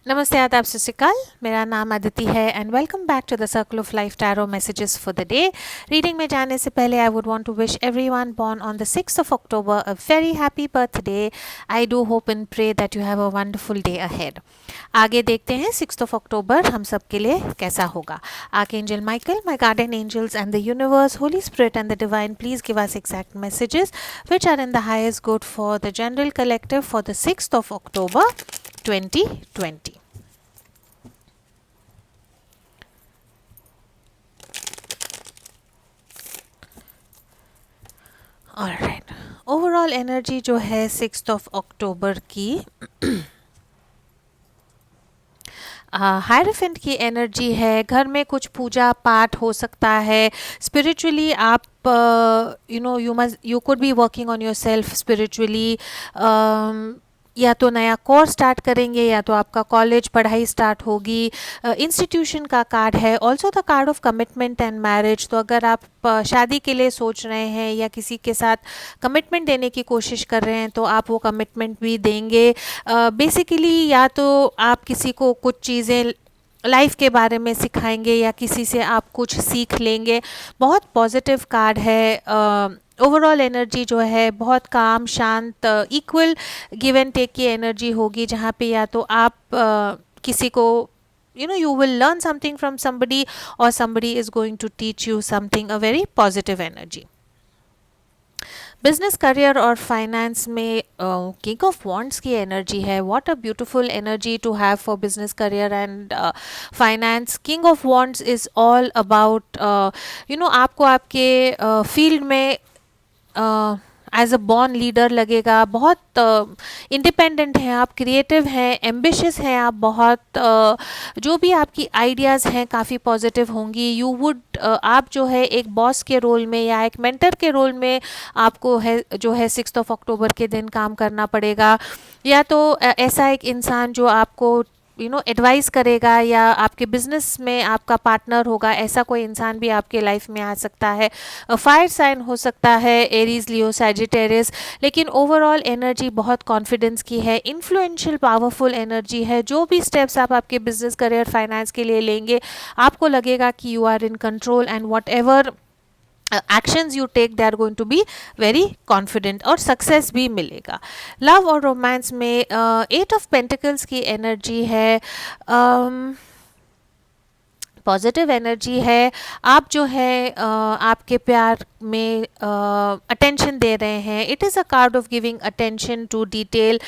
नमस्ते आदाब सत श्री अकाल मेरा नाम अदिति है and welcome back to the circle of life tarot messages for the day. Reading में जाने से पहले I would want to wish everyone born on the 6th of October a very happy birthday. I do hope and pray that you have a wonderful day ahead. आगे देखते हैं 6th of October हम सब के लिए कैसा होगा। Archangel Michael, my guardian angels and the universe, Holy Spirit and the divine, please give us exact messages which are in the highest good for the general collective for the 6th of October 2020. Alright, overall energy जो है 6th of अक्टूबर की हायरफेंट की energy है। घर में कुछ पूजा पाठ हो सकता है। स्पिरिचुअली आप you could be working on your self spiritually. या तो नया कोर्स स्टार्ट करेंगे या तो आपका कॉलेज पढ़ाई स्टार्ट होगी। इंस्टीट्यूशन का कार्ड है, also the card of commitment and marriage. तो अगर आप शादी के लिए सोच रहे हैं या किसी के साथ कमिटमेंट देने की कोशिश कर रहे हैं तो आप वो कमिटमेंट भी देंगे। बेसिकली या तो आप किसी को कुछ चीज़ें लाइफ के बारे में सिखाएंगे या किसी से आप कुछ सीख लेंगे। बहुत पॉजिटिव कार्ड है। ओवरऑल एनर्जी जो है बहुत काम शांत इक्वल गिव एंड टेक की एनर्जी होगी, जहाँ पे या तो आप किसी को you will learn something from somebody or somebody is going to teach you something, a very positive energy. Business career और फाइनेंस में किंग ऑफ वॉन्ड्स की एनर्जी है। What a beautiful energy to have for business career and finance. King of wands is all about आपको आपके field में as a born leader लगेगा। बहुत independent हैं आप, क्रिएटिव हैं, एम्बिशियस हैं आप बहुत। जो भी आपकी आइडियाज़ हैं काफ़ी पॉजिटिव होंगी। यू वुड आप जो है एक बॉस के रोल में या एक मेंटर के रोल में आपको है जो है 6th ऑफ अक्टूबर के दिन काम करना पड़ेगा। या तो ऐसा एक इंसान जो आपको एडवाइस करेगा या आपके बिजनेस में आपका पार्टनर होगा, ऐसा कोई इंसान भी आपके लाइफ में आ सकता है। फायर साइन हो सकता है, एरीज, लियो, सैजिटेरियस। लेकिन ओवरऑल एनर्जी बहुत कॉन्फिडेंस की है, इन्फ्लुएंशियल पावरफुल एनर्जी है। जो भी स्टेप्स आप आपके बिजनेस करियर फाइनेंस के लिए लेंगे आपको लगेगा कि you are in control and whatever actions you take they are going to be very confident और सक्सेस भी मिलेगा। लव और रोमांस में 8 ऑफ पेंटिकल्स की एनर्जी है। पॉजिटिव एनर्जी है। आप जो है आपके प्यार में अटेंशन दे रहे हैं। It is a card of giving attention to detail.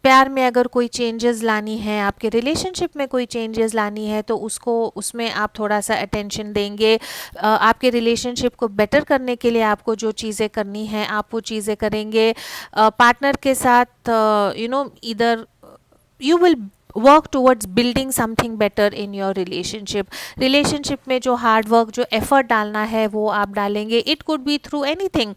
प्यार में अगर कोई चेंजेस लानी है, आपके रिलेशनशिप में कोई चेंजेस लानी है तो उसमें आप थोड़ा सा अटेंशन देंगे। आपके रिलेशनशिप को बेटर करने के लिए आपको जो चीज़ें करनी है आप वो चीज़ें करेंगे। पार्टनर के साथ इधर you will work towards building something better in your relationship में जो हार्ड वर्क, जो एफर्ट डालना है वो आप डालेंगे। It could be through anything.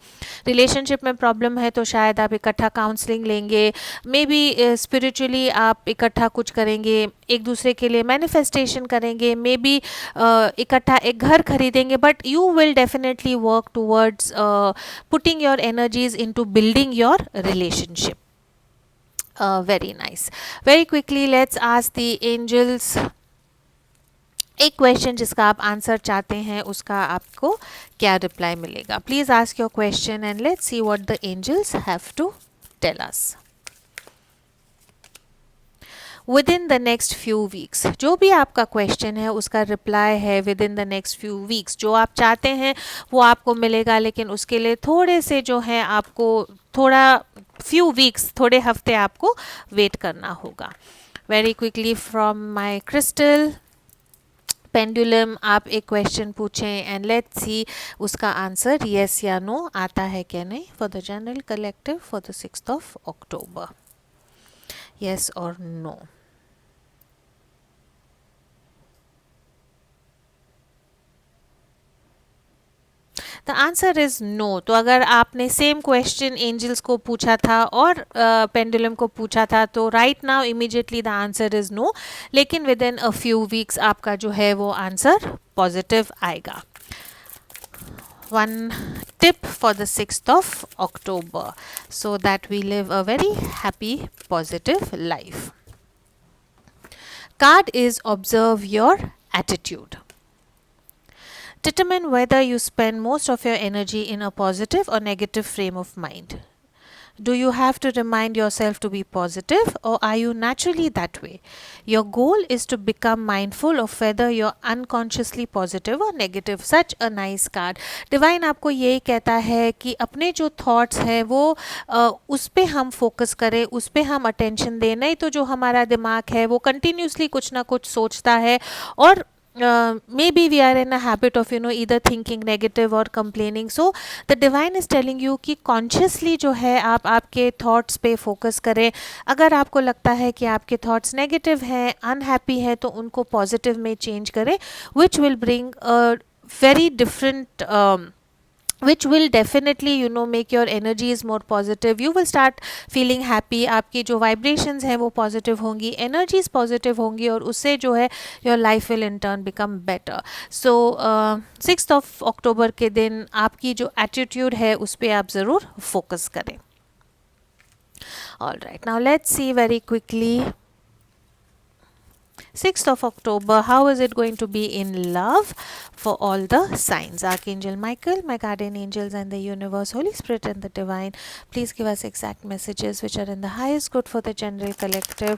Relationship में प्रॉब्लम है तो शायद आप इकट्ठा काउंसलिंग लेंगे। मे बी स्पिरिचुअली आप इकट्ठा कुछ करेंगे, एक दूसरे के लिए मैनिफेस्टेशन करेंगे। मे बी इकट्ठा एक घर खरीदेंगे। But you will definitely work towards putting your energies into building your relationship. Very nice. Very quickly let's ask the angels एक क्वेश्चन जिसका आप आंसर चाहते हैं उसका आपको क्या रिप्लाई मिलेगा। Please ask your question and let's see what the angels have to tell us. Within the next few weeks, जो भी आपका क्वेश्चन है उसका रिप्लाई है within the next few weeks. जो आप चाहते हैं वो आपको मिलेगा, लेकिन उसके लिए थोड़े से जो है आपको थोड़ा फ्यू वीक्स, थोड़े हफ्ते आपको वेट करना होगा। Very quickly from my crystal pendulum आप एक क्वेश्चन पूछें एंड लेट्स सी उसका आंसर यस या नो आता है क्या नहीं for the general collective for the 6th of October. Yes और no. The answer is no. तो अगर आपने सेम क्वेश्चन एंजल्स को पूछा था और पेंडुलम को पूछा था तो right now immediately the answer is no, लेकिन within a few weeks आपका जो है वो आंसर पॉजिटिव आएगा। one tip for the 6th of October so that we live a very happy, positive life. card is observe your attitude. Determine whether you spend most of your energy in a positive or negative frame of mind. Do you have to remind yourself to be positive, or are you naturally that way? Your goal is to become mindful of whether you're unconsciously positive or negative. Such a nice card. Divine आपको यही कहता है कि अपने जो thoughts हैं वो उस पे हम फोकस करें, उस पे हम अटेंशन दें, नहीं तो जो हमारा दिमाग है वो कंटिन्यूसली कुछ ना कुछ सोचता है और maybe we are in a habit of either thinking negative or complaining. So the divine is telling you कि consciously जो है आप आपके thoughts पे focus करें. अगर आपको लगता है कि आपके thoughts negative हैं, unhappy हैं, तो उनको positive में change करें, which will bring a very different which will definitely make your energies more positive. You will start feeling happy. आपकी जो vibrations हैं वो positive होंगी, energies positive होंगी और उससे जो है your life will in turn become better. So 6th of October के दिन आपकी जो attitude है उस पे आप ज़रूर focus करें. All right, now let's see very quickly 6th of October, how is it going to be in love for all the signs? Archangel Michael, my guardian angels and the universe, Holy Spirit and the divine, please give us exact messages which are in the highest good for the general collective.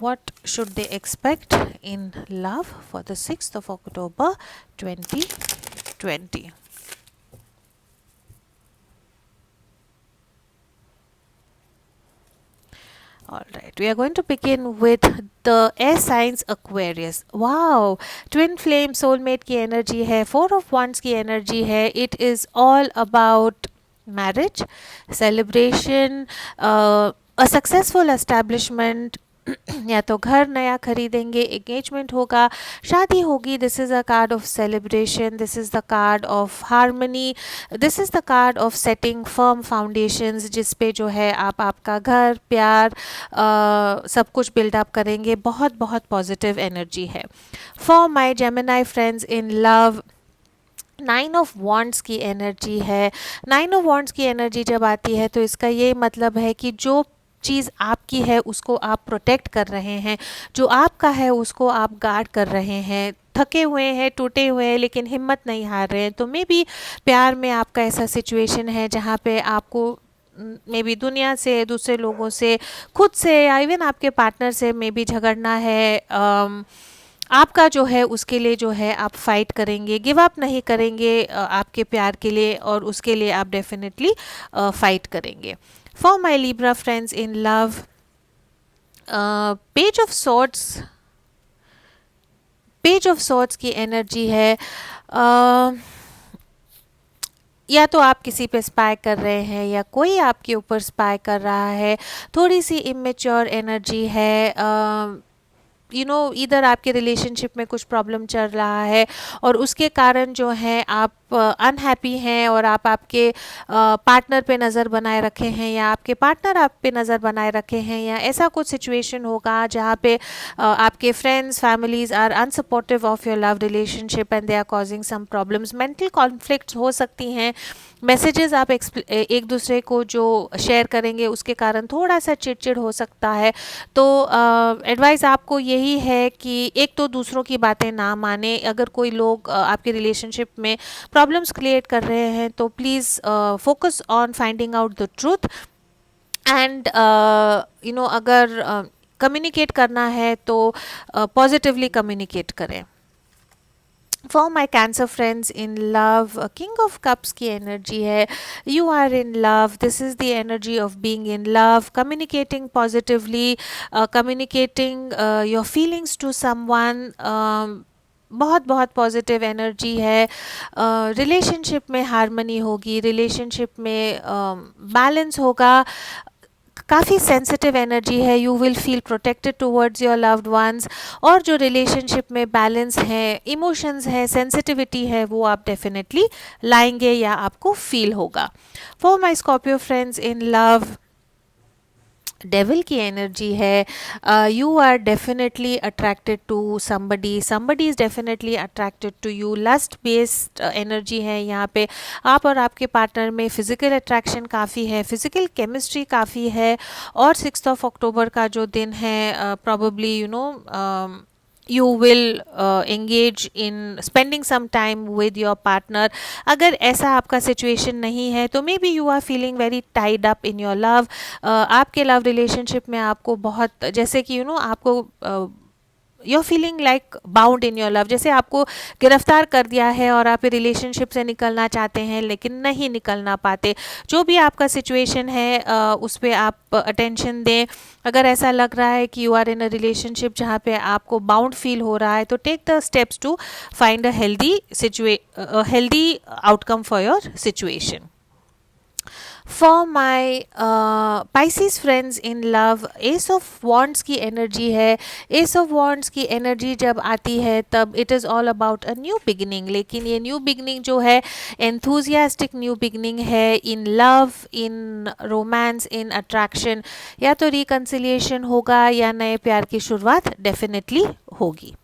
What should they expect in love for the 6th of October 2020? Alright, we are going to begin with the air signs Aquarius. Wow, twin flame soulmate की energy है, 4 of wands की energy है. It is all about marriage, celebration, a successful establishment. या तो घर नया खरीदेंगे, engagement होगा, शादी होगी. This is a card of celebration, this is the card of harmony, this is the card of setting firm foundations जिस पे जो है आप आपका घर, प्यार, सब कुछ बिल्डअप करेंगे. बहुत बहुत पॉजिटिव एनर्जी है. For my Gemini friends in love, 9 of wands की एनर्जी है. 9 ऑफ वॉन्ड्स की एनर्जी जब आती है तो इसका ये मतलब है कि जो चीज़ आपकी है उसको आप प्रोटेक्ट कर रहे हैं, जो आपका है उसको आप गार्ड कर रहे हैं. थके हुए हैं, टूटे हुए हैं, लेकिन हिम्मत नहीं हार रहे हैं. तो मे बी प्यार में आपका ऐसा सिचुएशन है जहाँ पे आपको मे बी दुनिया से, दूसरे लोगों से, खुद से या इवन आपके पार्टनर से मे बी झगड़ना है. आपका जो है उसके लिए जो है आप फाइट करेंगे, गिव अप नहीं करेंगे आपके प्यार के लिए, और उसके लिए आप डेफिनेटली फाइट करेंगे. For my Libra friends in love, Page of Swords की एनर्जी है. या तो आप किसी पे स्पाई कर रहे हैं या कोई आपके ऊपर स्पाई कर रहा है. थोड़ी सी इमेच्योर एनर्जी है. इधर आपके रिलेशनशिप में कुछ प्रॉब्लम चल रहा है और उसके कारण जो है आप अनहैप्पी हैं और आप आपके पार्टनर पे नज़र बनाए रखे हैं या आपके पार्टनर आप पे नज़र बनाए रखे हैं, या ऐसा कुछ सिचुएशन होगा जहाँ पे आपके friends, families are unsupportive of your love relationship and they are causing some problems. Mental conflicts हो सकती हैं. मैसेजेस आप एक दूसरे को जो शेयर करेंगे उसके कारण थोड़ा सा चिड़चिड़ हो सकता है. तो एडवाइस आपको यही है कि एक तो दूसरों की बातें ना माने. अगर कोई लोग आपके रिलेशनशिप में प्रॉब्लम्स क्रिएट कर रहे हैं तो please focus on finding out the truth and अगर कम्युनिकेट करना है तो पॉजिटिवली कम्युनिकेट करें. For my Cancer friends in love, King of Cups की energy है. You are in love. This is the energy of being in love, communicating positively, communicating your feelings to someone. बहुत बहुत positive energy है. Relationship में harmony होगी, relationship में balance होगा. काफ़ी सेंसिटिव एनर्जी है. You will feel protected towards your loved ones. और जो रिलेशनशिप में बैलेंस है, इमोशंस है, सेंसिटिविटी है, वो आप डेफिनेटली लाएंगे या आपको फील होगा. For my Scorpio friends in love, devil की एनर्जी है. You are definitely attracted to somebody, somebody is definitely attracted to you. Lust based energy है यहाँ पे. आप और आपके पार्टनर में फिज़िकल अट्रैक्शन काफ़ी है, फिज़िकल केमिस्ट्री काफ़ी है. और 6th of October का जो दिन है, probably you will engage in spending some time with your partner. अगर ऐसा आपका सिचुएशन नहीं है तो may be you are feeling very tied up in your love, आपके लव रिलेशनशिप में आपको बहुत, जैसे कि आपको you are feeling like bound in your love, जैसे आपको गिरफ्तार कर दिया है और आप रिलेशनशिप से निकलना चाहते हैं लेकिन नहीं निकलना पाते। जो भी आपका सिचुएशन है उस पर आप अटेंशन दें। अगर ऐसा लग रहा है कि you are in a relationship जहाँ पे आपको बाउंड फील हो रहा है तो take the steps to find a healthy outcome for your situation. For my Pisces friends in love, Ace of Wands की एनर्जी है। Ace of Wands की एनर्जी जब आती है तब it is all about a new beginning, लेकिन ये new beginning जो है एंथुजियास्टिक न्यू बिगिनिंग है in love, in romance, in attraction. या तो रिकन्सिलिएशन होगा या नए प्यार की शुरुआत डेफिनेटली होगी।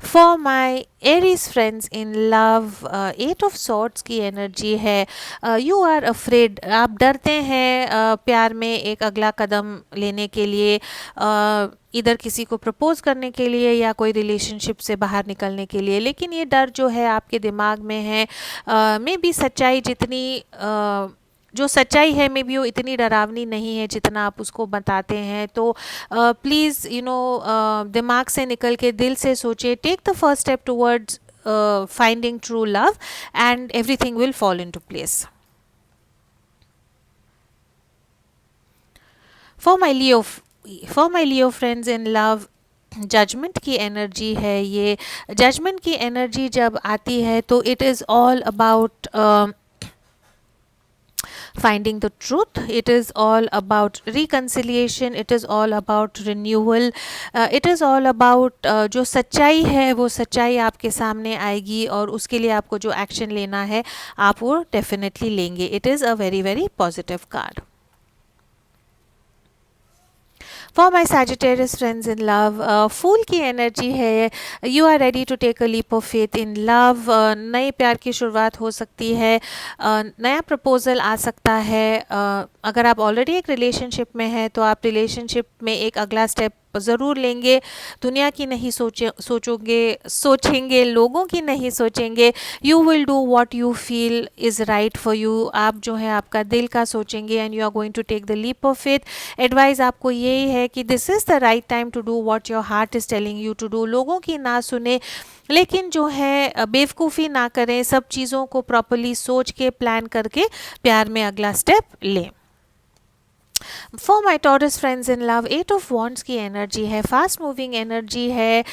For my Aries friends in love, eight of swords की एनर्जी है। यू आर अफ्रेड, आप डरते हैं प्यार में एक अगला कदम लेने के लिए, इधर किसी को प्रपोज करने के लिए या कोई रिलेशनशिप से बाहर निकलने के लिए, लेकिन ये डर जो है आपके दिमाग में है। मे बी सच्चाई जितनी जो सच्चाई है मे बी वो इतनी डरावनी नहीं है जितना आप उसको बताते हैं। तो प्लीज़ दिमाग से निकल के दिल से सोचिए, take the first step towards finding true love and everything will fall into place. For my Leo friends in love, judgment की एनर्जी है। ये जजमेंट की एनर्जी जब आती है तो it is all about finding the truth, it is all about reconciliation, it is all about renewal, it is all about जो सच्चाई है वो सच्चाई आपके सामने आएगी और उसके लिए आपको जो एक्शन लेना है आप वो डेफिनेटली लेंगे। It is a very very positive card. For my Sagittarius friends in love, fool की एनर्जी है। You are ready to take a leap of faith in love, नए प्यार की शुरुआत हो सकती है, नया प्रपोजल आ सकता है। अगर आप ऑलरेडी एक रिलेशनशिप में हैं तो आप रिलेशनशिप में एक अगला स्टेप ज़रूर लेंगे। दुनिया की नहीं सोचेंगे, लोगों की नहीं सोचेंगे। You will do what you feel is right for you, आप जो है आपका दिल का सोचेंगे and you are going to take the leap of faith. Advice आपको यही है कि this is the right time to do what your heart is telling you to do. लोगों की ना सुने, लेकिन जो है बेवकूफ़ी ना करें, सब चीज़ों को प्रॉपरली सोच के प्लान करके प्यार में अगला स्टेप लें। For my Taurus friends in love, eight of wands की एनर्जी है, फास्ट मूविंग एनर्जी है।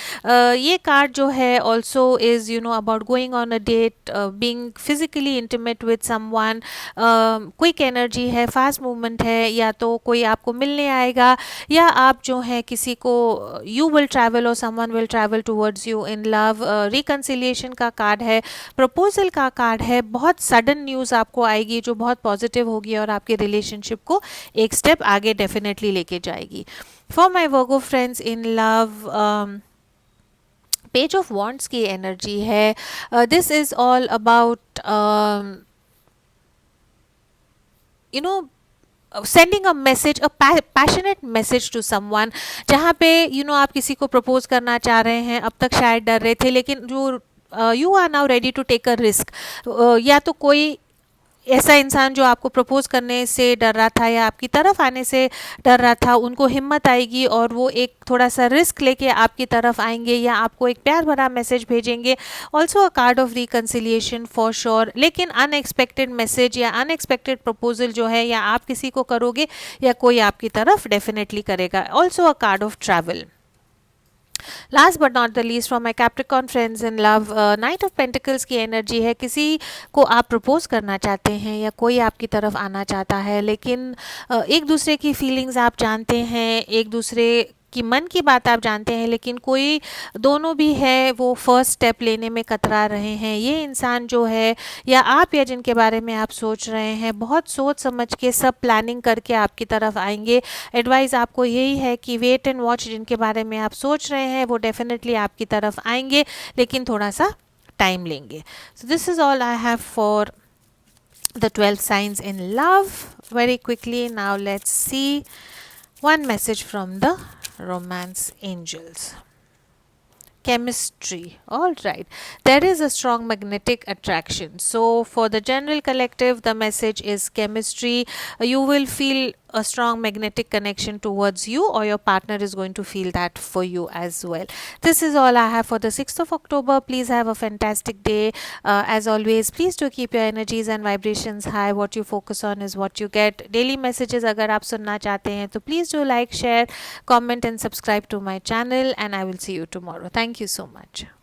ये कार्ड जो है also is about going on a date, being physically intimate with someone. Quick energy है, फास्ट मूवमेंट है, या तो कोई आपको मिलने आएगा या आप जो है किसी को यू विल ट्रैवल और someone will travel towards you in love. Reconciliation का कार्ड है, प्रपोजल का कार्ड है, बहुत सडन न्यूज़ आपको आएगी जो बहुत पॉजिटिव होगी और आपके रिलेशनशिप को एक स्टेप आगे डेफिनेटली लेके जाएगी। For my Virgo friends in love, page of wands की एनर्जी है। This is all about sending a message, a passionate message to someone, जहाँ पे आप किसी को प्रपोज करना चाह रहे हैं, अब तक शायद डर रहे थे लेकिन जो you are now ready to take a risk. या तो कोई ऐसा इंसान जो आपको प्रपोज करने से डर रहा था या आपकी तरफ आने से डर रहा था, उनको हिम्मत आएगी और वो एक थोड़ा सा रिस्क लेके आपकी तरफ आएंगे या आपको एक प्यार भरा मैसेज भेजेंगे। Also a card of reconciliation for sure, लेकिन अनएक्सपेक्टेड मैसेज या अनएक्सपेक्टेड प्रपोजल जो है या आप किसी को करोगे या कोई आपकी तरफ डेफिनेटली करेगा। Also a card of travel. Last but not the least from my Capricorn friends in love, night of pentacles की एनर्जी है। किसी को आप प्रपोज करना चाहते हैं या कोई आपकी तरफ आना चाहता है, लेकिन एक दूसरे की फीलिंग्स आप जानते हैं, एक दूसरे की मन की बात आप जानते हैं, लेकिन कोई दोनों भी है वो फर्स्ट स्टेप लेने में कतरा रहे हैं। ये इंसान जो है या आप या जिनके बारे में आप सोच रहे हैं, बहुत सोच समझ के सब प्लानिंग करके आपकी तरफ आएंगे। एडवाइस आपको यही है कि वेट एंड वॉच, जिनके बारे में आप सोच रहे हैं वो डेफिनेटली आपकी तरफ आएंगे लेकिन थोड़ा सा टाइम लेंगे। So this is all I have for the 12 signs in love. Very quickly now let's see one message from the romance angels. Chemistry. All right. There is a strong magnetic attraction. So, for the general collective, the message is chemistry. You will feel a strong magnetic connection towards you, or your partner is going to feel that for you as well. This is all I have for the 6th of October. Please have a fantastic day. As always, please do keep your energies and vibrations high. What you focus on is what you get. Daily messages अगर आप सुनना चाहते हैं तो please do like, share, comment and subscribe to my channel, and I will see you tomorrow. Thank you so much.